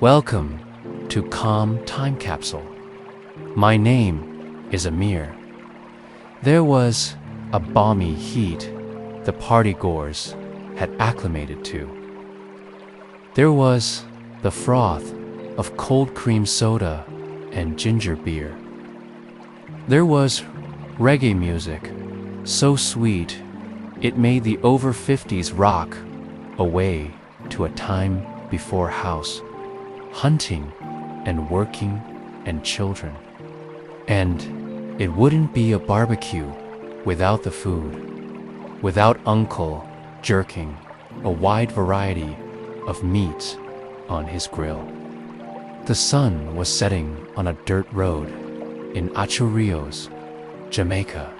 Welcome to Calm Time Capsule. My name is Amir. There was a balmy heat the partygoers had acclimated to. There was the froth of cold cream soda and ginger beer. There was reggae music, so sweet it made the over 50s rock away to a time before house, hunting and working and children. And it wouldn't be a barbecue without the food, without Uncle jerking a wide variety of meats on his grill. The sun was setting on a dirt road in Ocho Rios, Jamaica.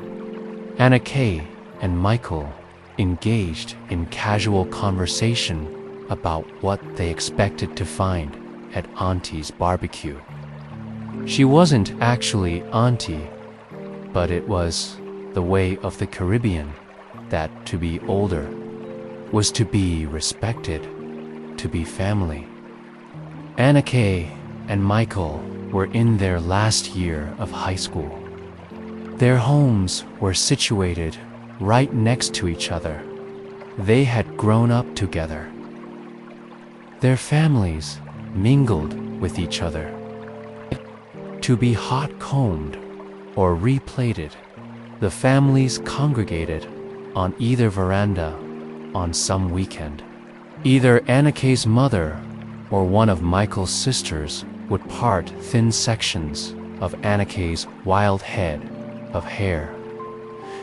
Anakay and Michael engaged in casual conversation about what they expected to find at Auntie's barbecue. She wasn't actually Auntie, but it was the way of the Caribbean that to be older was to be respected, to be family. Anakay and Michael were in their last year of high school. Their homes were situated right next to each other. They had grown up together. Their families mingled with each other. To be hot-combed or replated, the families congregated on either veranda on some weekend. Either Anakay's mother or one of Michael's sisters would part thin sections of Anakay's wild head of hair,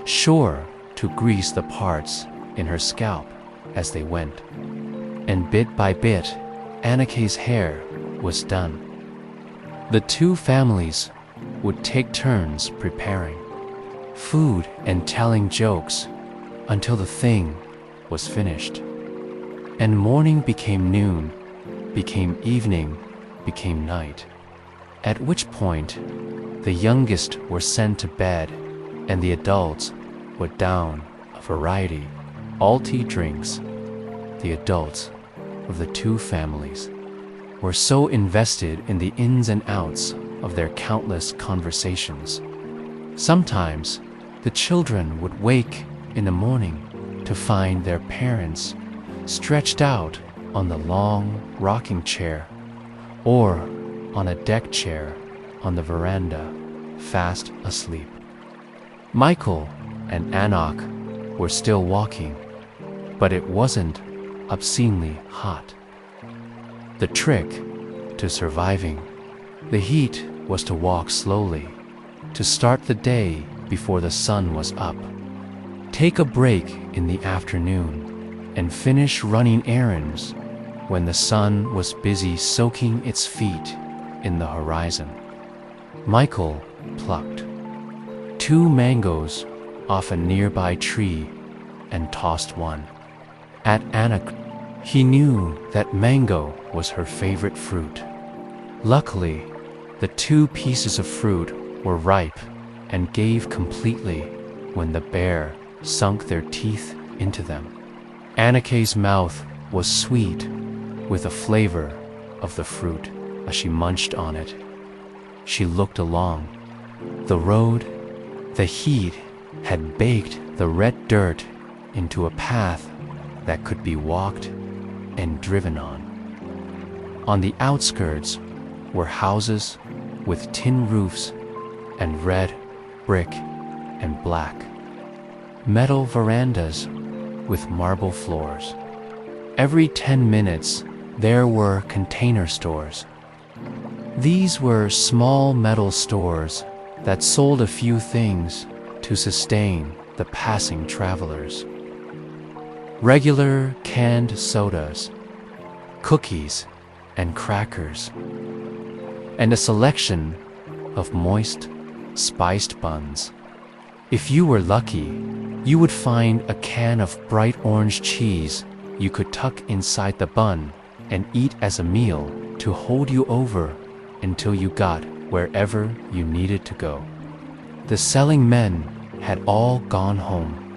sure to grease the parts in her scalp as they went. And bit by bit, Anakay's hair was done. The two families would take turns preparing food and telling jokes until the thing was finished. And morning became noon, became evening, became night, at which point the youngest were sent to bed and the adults would down a variety, alty drinks. The adults of the two families were so invested in the ins and outs of their countless conversations. Sometimes the children would wake in the morning to find their parents stretched out on the long rocking chair or on a deck chair on the veranda, fast asleep. Michael and Anak were still walking, but it wasn't obscenely hot. The trick to surviving the heat was to walk slowly, to start the day before the sun was up, take a break in the afternoon, and finish running errands when the sun was busy soaking its feet in the horizon. Michael plucked 2 mangoes off a nearby tree and tossed one at Anak. He knew that mango was her favorite fruit. Luckily, the 2 pieces of fruit were ripe and gave completely when the bear sunk their teeth into them. Anakay's mouth was sweet with the flavor of the fruit as she munched on it. She looked along the road. The heat had baked the red dirt into a path that could be walked and driven on. On the outskirts were houses with tin roofs and red brick and black metal verandas with marble floors. Every 10 minutes there were container stores. These were small metal stores that sold a few things to sustain the passing travelers. Regular canned sodas, cookies and crackers, and a selection of moist, spiced buns. If you were lucky, you would find a can of bright orange cheese you could tuck inside the bun and eat as a meal to hold you over until you got wherever you needed to go. The selling men had all gone home.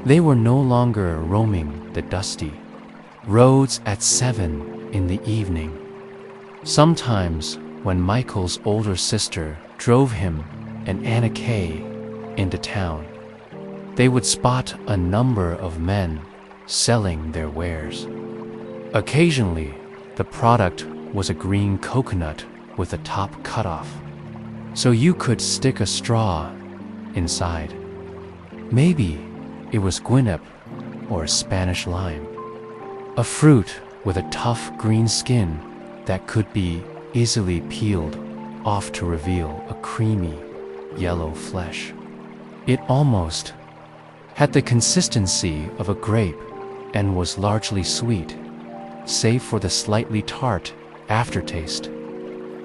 They were no longer roaming the dusty roads at 7 in the evening. Sometimes, when Michael's older sister drove him and Anakay into town, they would spot a number of men selling their wares. Occasionally, the product was a green coconut with the top cut off, so you could stick a straw inside. Maybe it was guinep or Spanish lime, a fruit with a tough green skin that could be easily peeled off to reveal a creamy yellow flesh. It almost had the consistency of a grape and was largely sweet, save for the slightly tart aftertaste.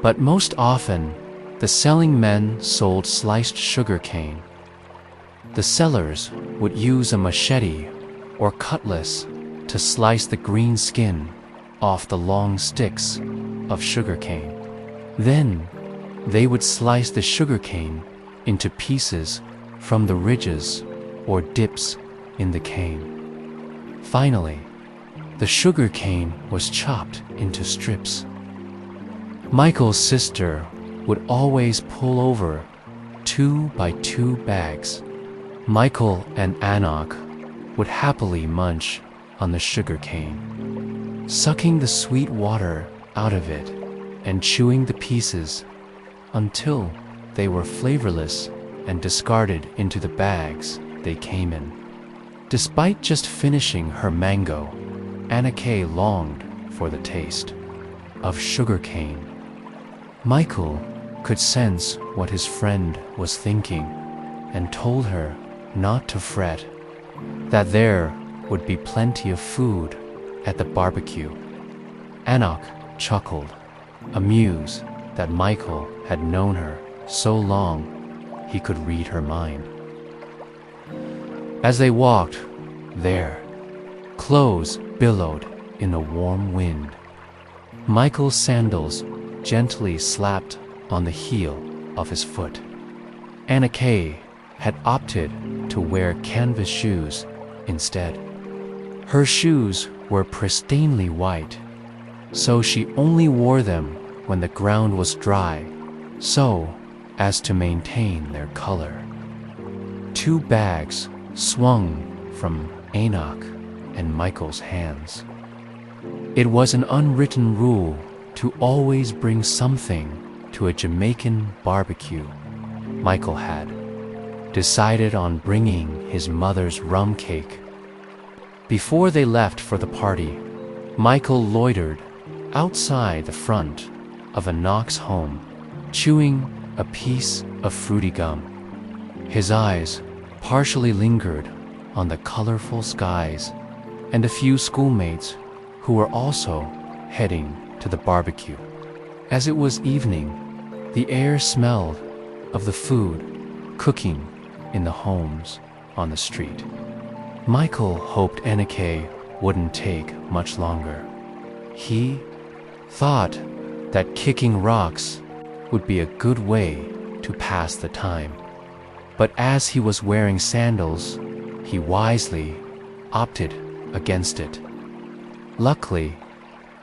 But most often, the selling men sold sliced sugar cane. The sellers would use a machete or cutlass to slice the green skin off the long sticks of sugar cane. Then, they would slice the sugar cane into pieces from the ridges or dips in the cane. Finally, the sugar cane was chopped into strips. Michael's sister would always pull over 2 by 2 bags. Michael and Anak would happily munch on the sugar cane, sucking the sweet water out of it and chewing the pieces until they were flavorless and discarded into the bags they came in. Despite just finishing her mango, Anakay longed for the taste of sugar cane. Michael could sense what his friend was thinking and told her not to fret, that there would be plenty of food at the barbecue. Anak chuckled, amused that Michael had known her so long he could read her mind. As they walked there, clothes billowed in the warm wind. Michael's sandals gently slapped on the heel of his foot. Anakay had opted to wear canvas shoes instead. Her shoes were pristinely white, so she only wore them when the ground was dry, so as to maintain their color. 2 bags swung from Anak and Michael's hands. It was an unwritten rule to always bring something to a Jamaican barbecue. Michael had decided on bringing his mother's rum cake. Before they left for the party, Michael loitered outside the front of Anak's home, chewing a piece of fruity gum. His eyes partially lingered on the colorful skies and a few schoolmates who were also heading to the barbecue. As it was evening, the air smelled of the food cooking in the homes on the street. Michael hoped Anakay wouldn't take much longer. He thought that kicking rocks would be a good way to pass the time. But as he was wearing sandals, he wisely opted against it. Luckily,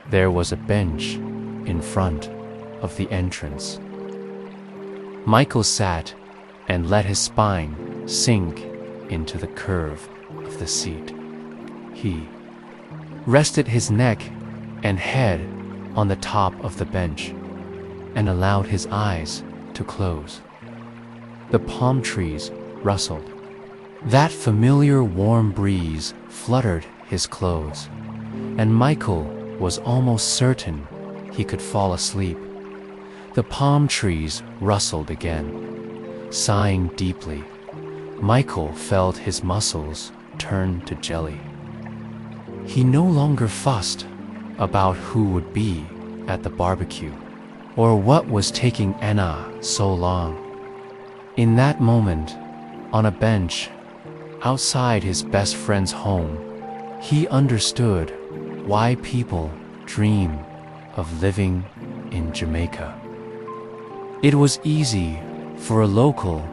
there was a bench in front of the entrance. Michael sat and let his spine sink into the curve of the seat. He rested his neck and head on the top of the bench and allowed his eyes to close. The palm trees rustled. That familiar warm breeze fluttered his clothes, and Michael was almost certain he could fall asleep. The palm trees rustled again. Sighing deeply, Michael felt his muscles turn to jelly. He no longer fussed about who would be at the barbecue or what was taking Anna so long. In that moment, on a bench outside his best friend's home, he understood why people dream of living in Jamaica. It was easy for a local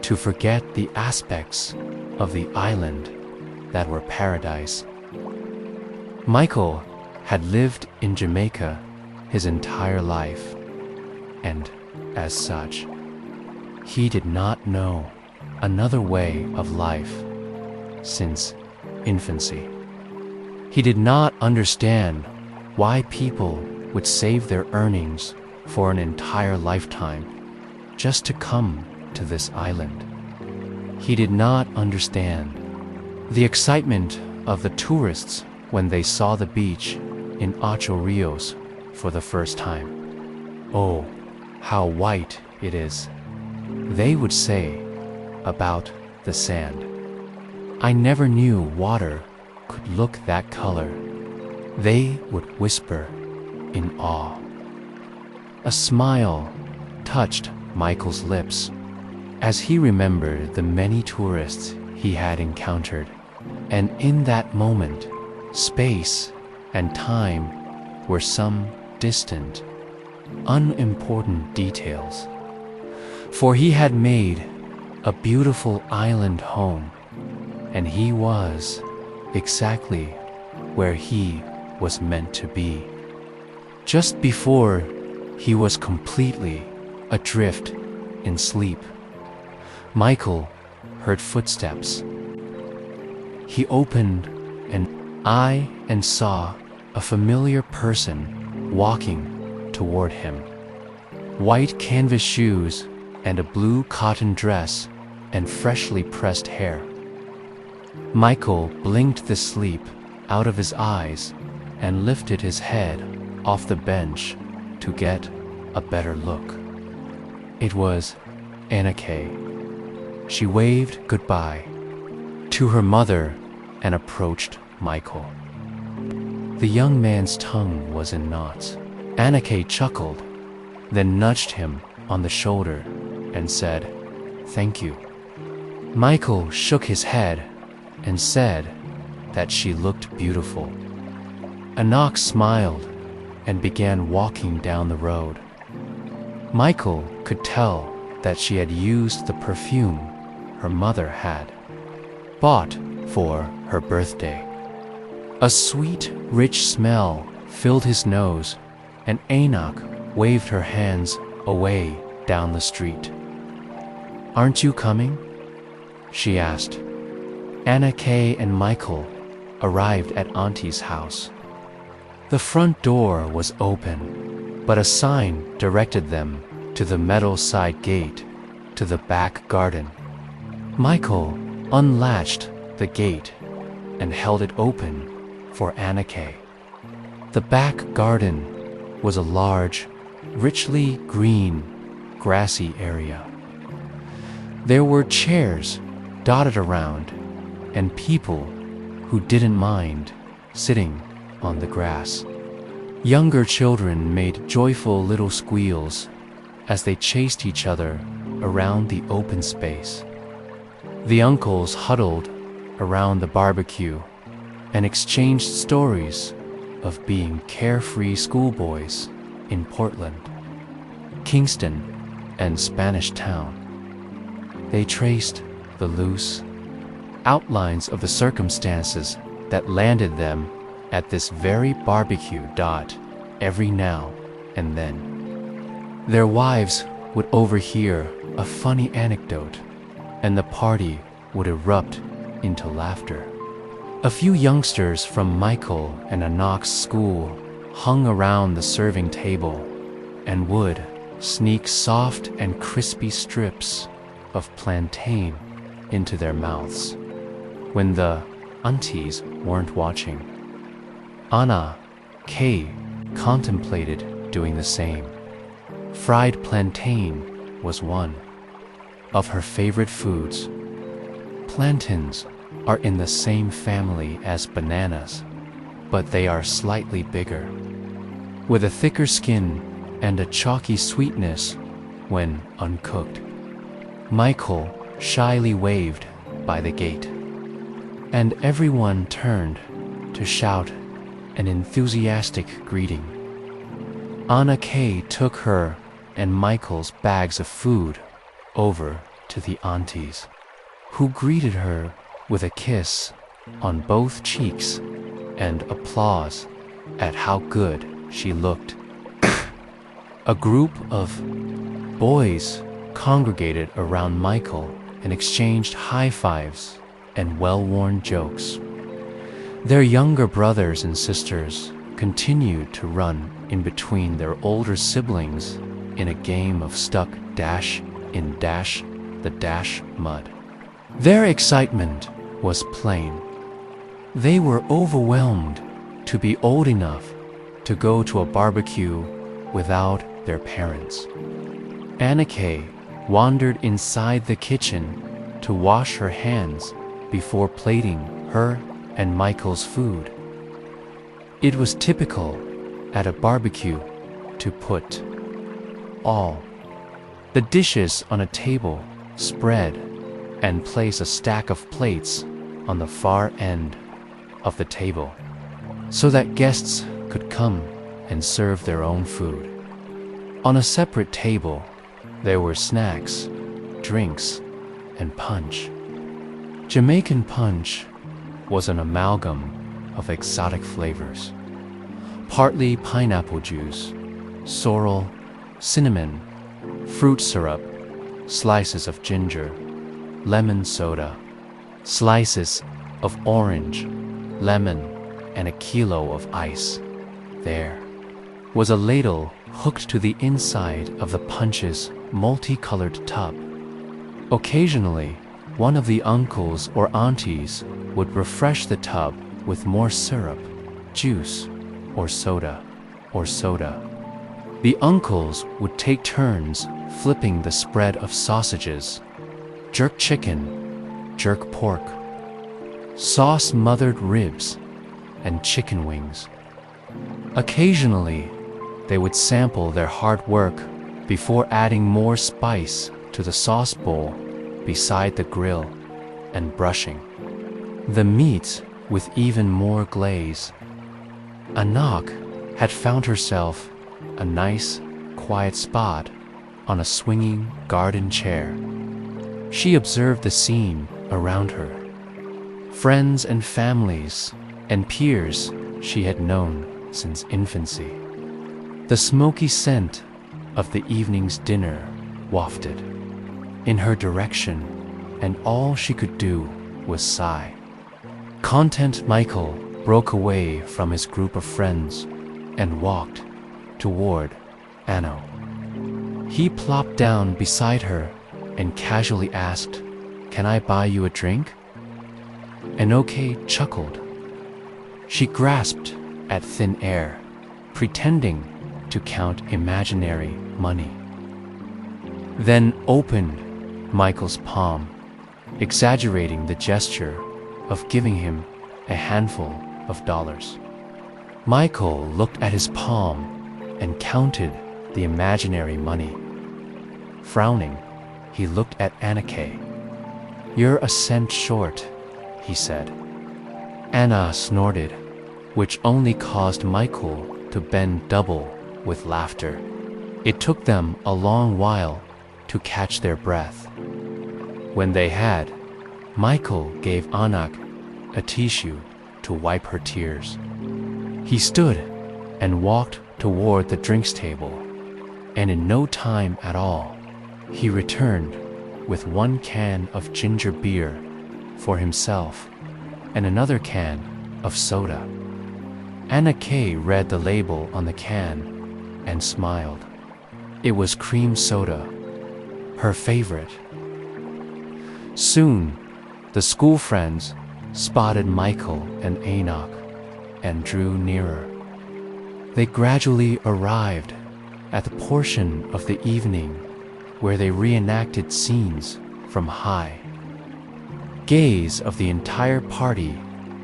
to forget the aspects of the island that were paradise. Michael had lived in Jamaica his entire life, and as such, he did not know another way of life since infancy. He did not understand why people would save their earnings for an entire lifetime just to come to this island. He did not understand the excitement of the tourists when they saw the beach in Ocho Rios for the first time. "Oh, how white it is," they would say about the sand. "I never knew water could look that color," they would whisper in awe. A smile touched Michael's lips as he remembered the many tourists he had encountered, and in that moment, space and time were some distant, unimportant details. For he had made a beautiful island home, and he was exactly where he was meant to be. Just before he was completely adrift in sleep, Michael heard footsteps. He opened an eye and saw a familiar person walking toward him. White canvas shoes and a blue cotton dress and freshly pressed hair. Michael blinked the sleep out of his eyes and lifted his head off the bench to get a better look. It was Anakay. She waved goodbye to her mother and approached Michael. The young man's tongue was in knots. Anakay chuckled, then nudged him on the shoulder and said, "Thank you." Michael shook his head and said that she looked beautiful. Anak smiled and began walking down the road. Michael could tell that she had used the perfume her mother had bought for her birthday. A sweet, rich smell filled his nose, and Anak waved her hands away down the street. "Aren't you coming?" she asked. Anakay and Michael arrived at Auntie's house. The front door was open, but a sign directed them to the metal side gate to the back garden. Michael unlatched the gate and held it open for Anakay. The back garden was a large, richly green, grassy area. There were chairs dotted around and people who didn't mind sitting on the grass. Younger children made joyful little squeals as they chased each other around the open space. The uncles huddled around the barbecue and exchanged stories of being carefree schoolboys in Portland, Kingston, and Spanish Town. They traced the loose outlines of the circumstances that landed them at this very barbecue dot every now and then. Their wives would overhear a funny anecdote, and the party would erupt into laughter. A few youngsters from Michael and Anak's school hung around the serving table and would sneak soft and crispy strips of plantain into their mouths when the aunties weren't watching. Anakay contemplated doing the same. Fried plantain was one of her favorite foods. Plantains are in the same family as bananas, but they are slightly bigger, with a thicker skin and a chalky sweetness when uncooked. Michael shyly waved by the gate, and everyone turned to shout an enthusiastic greeting. Anakay took her and Michael's bags of food over to the aunties, who greeted her with a kiss on both cheeks and applause at how good she looked. A group of boys congregated around Michael and exchanged high fives and well-worn jokes. Their younger brothers and sisters continued to run in between their older siblings in a game of stuck dash in dash the dash mud. Their excitement was plain. They were overwhelmed to be old enough to go to a barbecue without their parents. Anakay wandered inside the kitchen to wash her hands before plating her and Michael's food. It was typical at a barbecue to put all the dishes on a table, spread, and place a stack of plates on the far end of the table so that guests could come and serve their own food. On a separate table, there were snacks, drinks, and punch. Jamaican punch was an amalgam of exotic flavors, partly pineapple juice, sorrel, cinnamon, fruit syrup, slices of ginger, lemon soda, slices of orange, lemon, and a kilo of ice. There was a ladle hooked to the inside of the punch's multicolored tub. Occasionally, one of the uncles or aunties would refresh the tub with more syrup, juice, or soda. The uncles would take turns flipping the spread of sausages, jerk chicken, jerk pork, sauce-mothered ribs, and chicken wings. Occasionally, they would sample their hard work before adding more spice to the sauce bowl beside the grill and brushing the meat with even more glaze. Anakay had found herself a nice, quiet spot on a swinging garden chair. She observed the scene around her. Friends and families and peers she had known since infancy. The smoky scent of the evening's dinner wafted in her direction, and all she could do was sigh. Content Michael broke away from his group of friends and walked toward Anno. He plopped down beside her and casually asked, "Can I buy you a drink?" Anakay chuckled. She grasped at thin air, pretending to count imaginary money, then opened Michael's palm, exaggerating the gesture of giving him a handful of dollars. Michael looked at his palm and counted the imaginary money. Frowning, he looked at Anakay. "You're a cent short," he said. Anna snorted, which only caused Michael to bend double with laughter. It took them a long while to catch their breath. When they had, Michael gave Anakay a tissue to wipe her tears. He stood and walked toward the drinks table, and in no time at all, he returned with one can of ginger beer for himself and another can of soda. Anakay read the label on the can and smiled. It was cream soda, her favorite. Soon, the school friends spotted Michael and Anakay and drew nearer. They gradually arrived at the portion of the evening where they reenacted scenes from High. Gaze of the entire party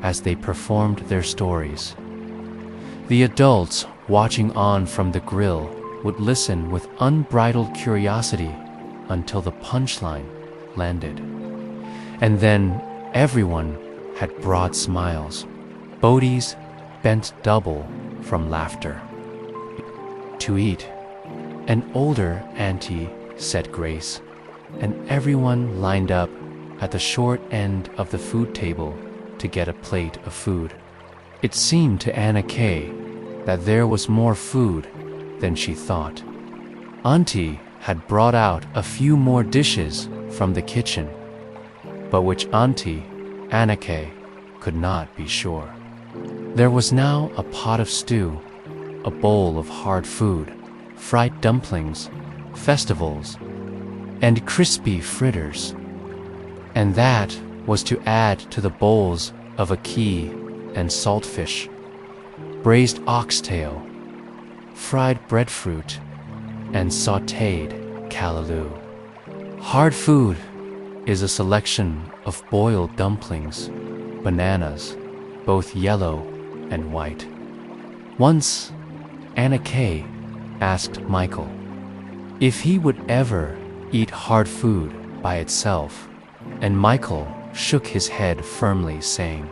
as they performed their stories. The adults watching on from the grill would listen with unbridled curiosity until the punchline landed. And then everyone had broad smiles, bodies bent double from laughter. To eat, an older auntie said grace, and everyone lined up at the short end of the food table to get a plate of food. It seemed to Anakay that there was more food than she thought. Auntie had brought out a few more dishes from the kitchen, but which Auntie, Anakay, could not be sure. There was now a pot of stew, a bowl of hard food, fried dumplings, festivals, and crispy fritters. And that was to add to the bowls of ackee and saltfish, braised oxtail, fried breadfruit, and sautéed callaloo. Hard food is a selection of boiled dumplings, bananas, both yellow and white. Once, Anakay asked Michael if he would ever eat hard food by itself, and Michael shook his head firmly, saying,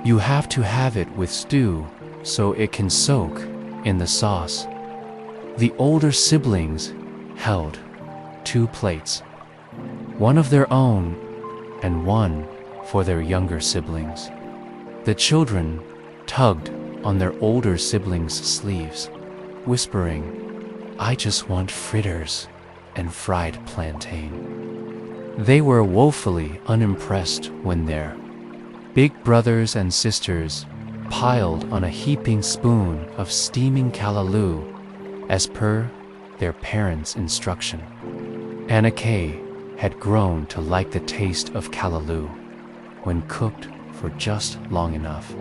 "You have to have it with stew so it can soak in the sauce." The older siblings held 2 plates, one of their own and one for their younger siblings. The children tugged on their older siblings' sleeves, whispering, "I just want fritters and fried plantain." They were woefully unimpressed when their big brothers and sisters piled on a heaping spoon of steaming callaloo as per their parents' instruction. Anakay had grown to like the taste of callaloo when cooked for just long enough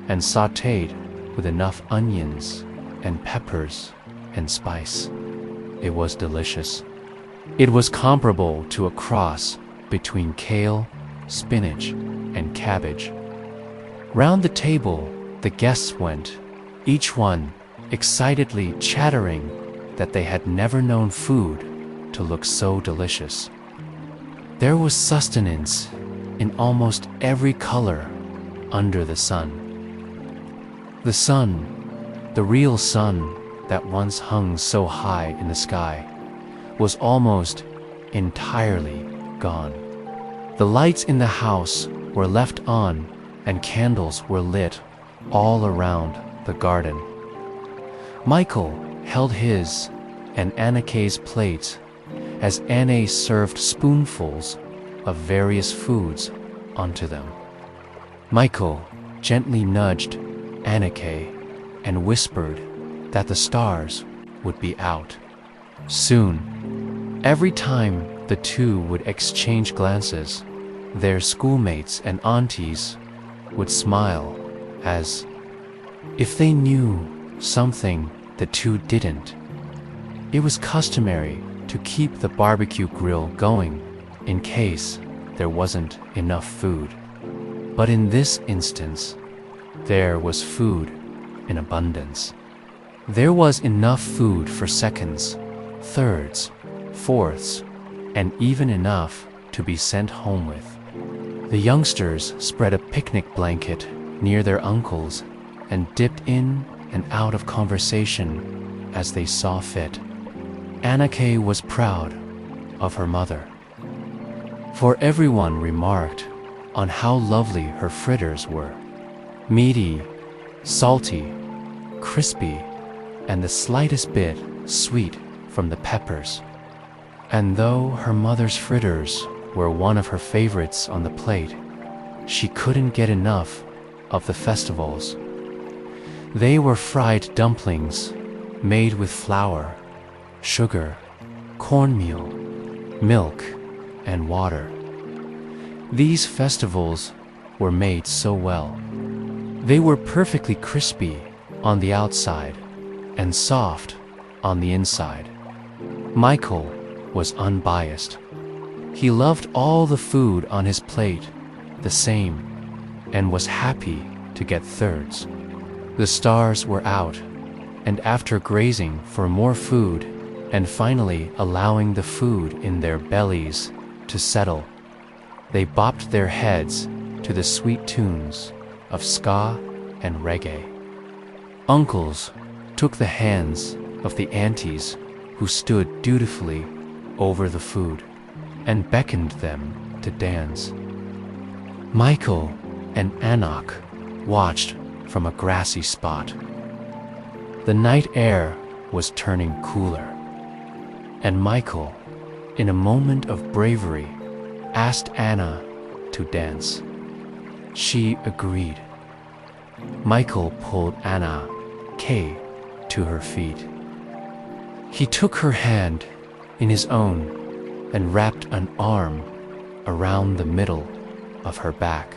and sautéed with enough onions and peppers and spice. It was delicious. It was comparable to a cross between kale, spinach, and cabbage. Round the table, the guests went, each one excitedly chattering that they had never known food to look so delicious. There was sustenance in almost every color under the sun. The sun, the real sun that once hung so high in the sky, was almost entirely gone. The lights in the house were left on and candles were lit all around the garden. Michael held his and Anakay's plate as Anne served spoonfuls of various foods onto them. Michael gently nudged Anakay and whispered that the stars would be out soon. Every time the two would exchange glances, their schoolmates and aunties would smile as if they knew something the two didn't. It was customary to keep the barbecue grill going in case there wasn't enough food. But in this instance, there was food in abundance. There was enough food for seconds, thirds, fourths, and even enough to be sent home with. The youngsters spread a picnic blanket near their uncles and dipped in and out of conversation as they saw fit. Anakay was proud of her mother, for everyone remarked on how lovely her fritters were. Meaty, salty, crispy, and the slightest bit sweet from the peppers. And though her mother's fritters were one of her favorites on the plate, she couldn't get enough of the festivals. They were fried dumplings made with flour, sugar, cornmeal, milk, and water. These festivals were made so well. They were perfectly crispy on the outside and soft on the inside. Michael was unbiased. He loved all the food on his plate the same and was happy to get thirds. The stars were out, and after grazing for more food and finally allowing the food in their bellies to settle, they bopped their heads to the sweet tunes of ska and reggae. Uncles took the hands of the aunties who stood dutifully over the food and beckoned them to dance. Michael and Anak watched from a grassy spot. The night air was turning cooler. And Michael, in a moment of bravery, asked Anna to dance. She agreed. Michael pulled Anakay to her feet. He took her hand in his own and wrapped an arm around the middle of her back.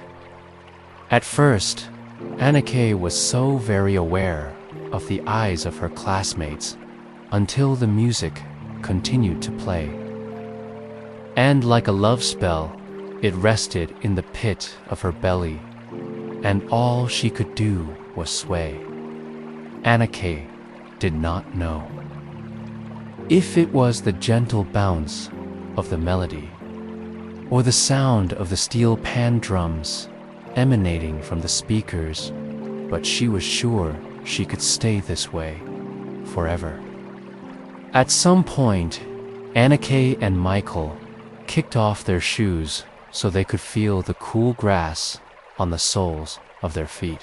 At first, Anakay was so very aware of the eyes of her classmates until the music continued to play. And like a love spell, it rested in the pit of her belly, and all she could do was sway. Anakay did not know if it was the gentle bounce of the melody or the sound of the steel pan drums emanating from the speakers, but she was sure she could stay this way forever. At some point, Anakay and Michael kicked off their shoes so they could feel the cool grass on the soles of their feet.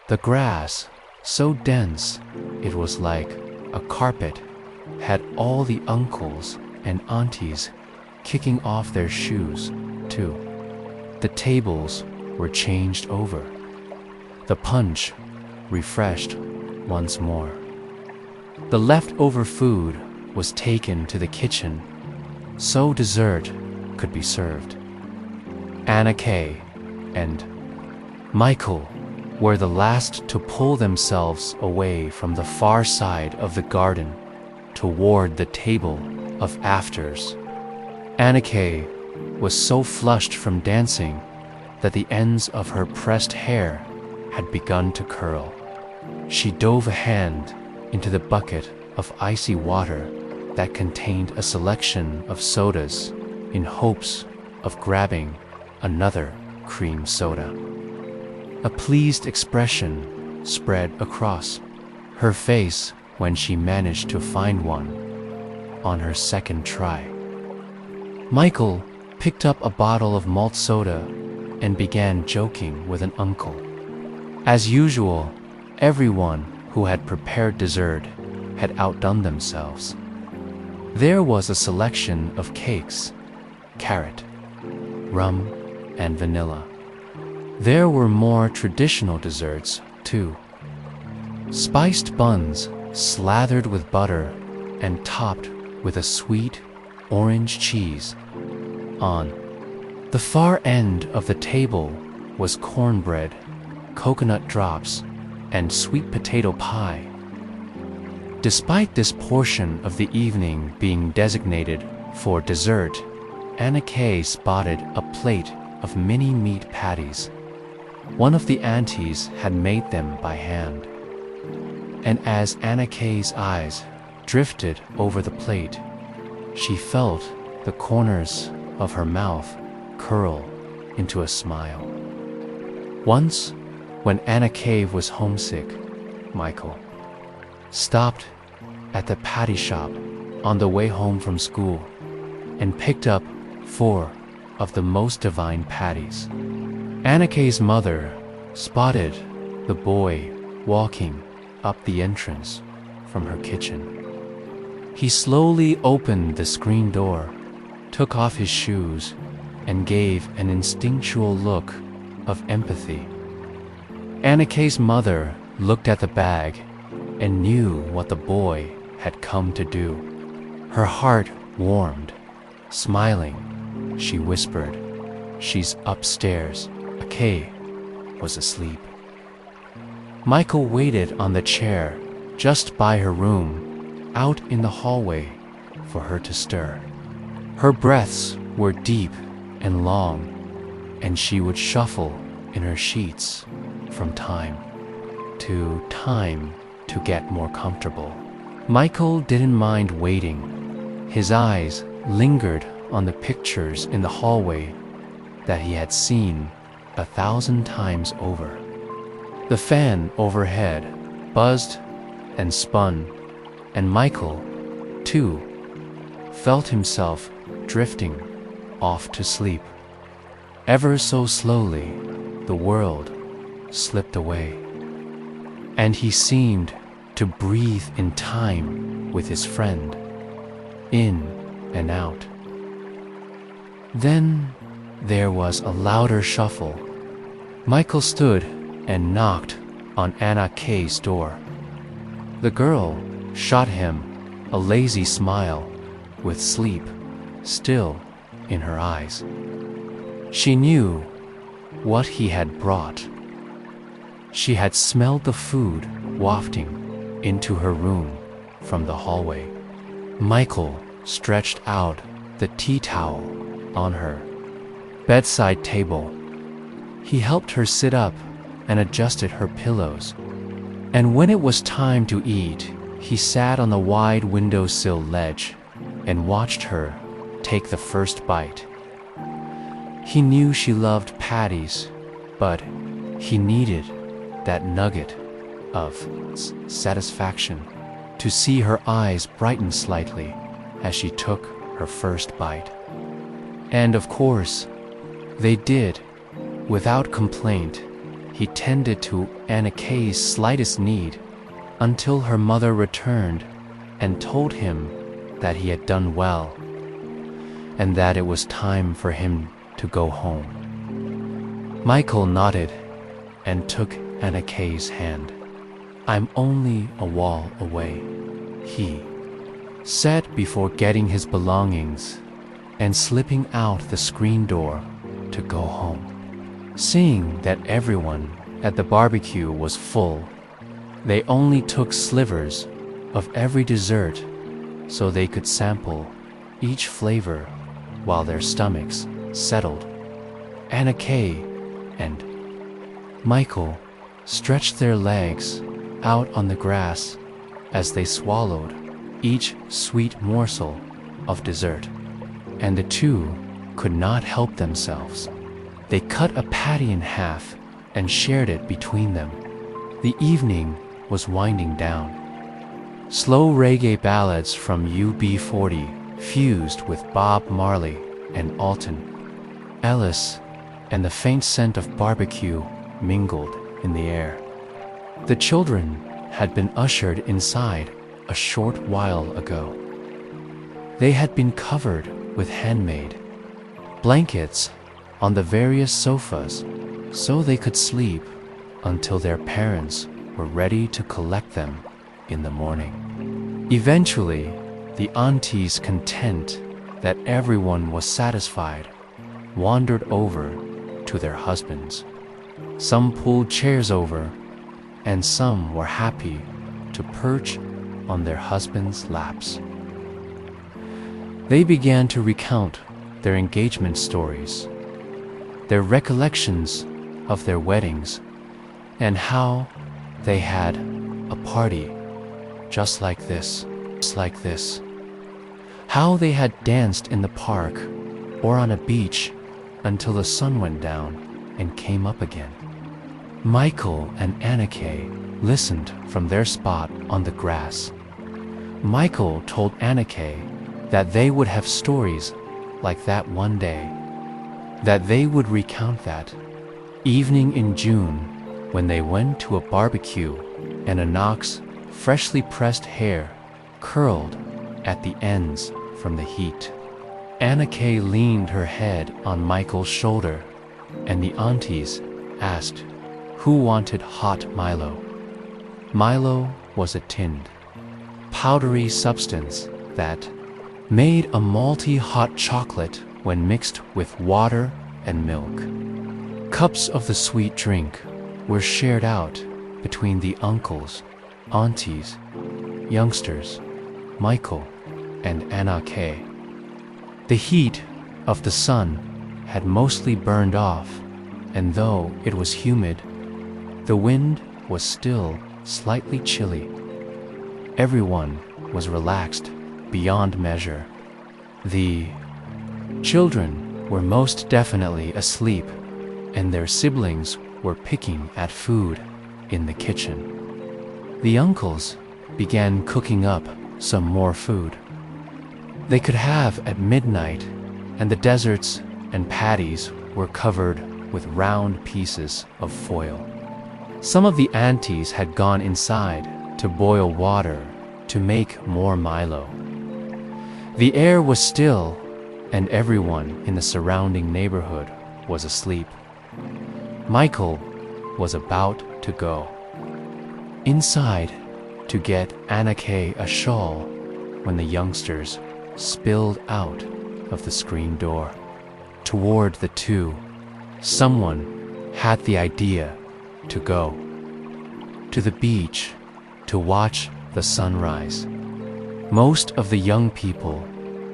The grass, so dense it was like a carpet, had all the uncles and aunties kicking off their shoes too. The tables were changed over. The punch refreshed once more. The leftover food was taken to the kitchen so dessert could be served. Anakay and Michael were the last to pull themselves away from the far side of the garden toward the table of afters. Anakay was so flushed from dancing that the ends of her pressed hair had begun to curl. She dove a hand into the bucket of icy water that contained a selection of sodas in hopes of grabbing another cream soda. A pleased expression spread across her face when she managed to find one on her second try. Michael picked up a bottle of malt soda and began joking with an uncle. As usual, everyone who had prepared dessert had outdone themselves. There was a selection of cakes, carrot, rum, and vanilla. There were more traditional desserts, too. Spiced buns slathered with butter and topped with a sweet orange cheese. On the far end of the table was cornbread, coconut drops, and sweet potato pie. Despite this portion of the evening being designated for dessert, Anakay spotted a plate of mini meat patties. One of the aunties had made them by hand. And as Anakay's eyes drifted over the plate, she felt the corners of her mouth curl into a smile. Once, when Anakay was homesick, Michael stopped at the patty shop on the way home from school and picked up 4 of the most divine patties. Anakay's mother spotted the boy walking up the entrance from her kitchen. He slowly opened the screen door, took off his shoes, and gave an instinctual look of empathy. Anakay's mother looked at the bag and knew what the boy had come to do. Her heart warmed. Smiling, she whispered, "She's upstairs. Akay was asleep." Michael waited on the chair just by her room, out in the hallway, for her to stir. Her breaths were deep and long, and she would shuffle in her sheets from time to get more comfortable. Michael didn't mind waiting. His eyes lingered on the pictures in the hallway that he had seen 1,000 times over. The fan overhead buzzed and spun, and Michael, too, felt himself drifting off to sleep. Ever so slowly, the world slipped away, and he seemed to breathe in time with his friend, in and out. Then there was a louder shuffle. Michael stood and knocked on Anakay's door. The girl shot him a lazy smile with sleep still in her eyes. She knew what he had brought. She had smelled the food wafting into her room from the hallway. Michael stretched out the tea towel on her bedside table. He helped her sit up and adjusted her pillows. And when it was time to eat, he sat on the wide windowsill ledge and watched her take the first bite. He knew she loved patties, but he needed that nugget of satisfaction to see her eyes brighten slightly as she took her first bite. And of course, they did. Without complaint, he tended to Anakay's slightest need until her mother returned and told him that he had done well and that it was time for him to go home. Michael nodded and took Anakay's hand. "I'm only a wall away," he said before getting his belongings and slipping out the screen door to go home. Seeing that everyone at the barbecue was full, they only took slivers of every dessert so they could sample each flavor while their stomachs settled. Anakay and Michael stretched their legs out on the grass as they swallowed each sweet morsel of dessert, and the two could not help themselves. They cut a patty in half and shared it between them. The evening was winding down. Slow reggae ballads from UB40 fused with Bob Marley and Alton Ellis, and the faint scent of barbecue mingled in the air. The children had been ushered inside a short while ago. They had been covered with handmade blankets on the various sofas so they could sleep until their parents were ready to collect them in the morning. Eventually, the aunties, content that everyone was satisfied, wandered over to their husbands. Some pulled chairs over, and some were happy to perch on their husbands' laps. They began to recount their engagement stories, their recollections of their weddings, and how they had a party just like this, how they had danced in the park or on a beach until the sun went down and came up again. Michael and Anakay listened from their spot on the grass. Michael told Anakay that they would have stories like that one day, that they would recount that evening in June when they went to a barbecue and Anak's freshly pressed hair curled at the ends from the heat. Anakay leaned her head on Michael's shoulder, and the aunties asked who wanted hot Milo. Milo was a tinned, powdery substance that made a malty hot chocolate when mixed with water and milk. Cups of the sweet drink were shared out between the uncles, aunties, youngsters, Michael, and Anakay. The heat of the sun had mostly burned off, and though it was humid, the wind was still slightly chilly. Everyone was relaxed beyond measure. The children were most definitely asleep, and their siblings were picking at food in the kitchen. The uncles began cooking up some more food they could have at midnight, and the desserts and patties were covered with round pieces of foil. Some of the aunties had gone inside to boil water to make more Milo. The air was still, and everyone in the surrounding neighborhood was asleep. Michael was about to go inside to get Anakay a shawl when the youngsters spilled out of the screen door. Toward the two, someone had the idea to go to the beach to watch the sunrise. Most of the young people,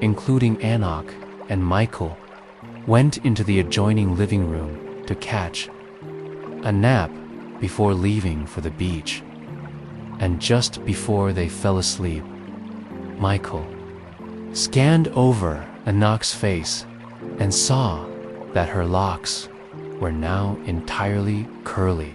including Anakay and Michael, went into the adjoining living room to catch a nap before leaving for the beach. And just before they fell asleep, Michael scanned over Anak's face and saw that her locks were now entirely curly.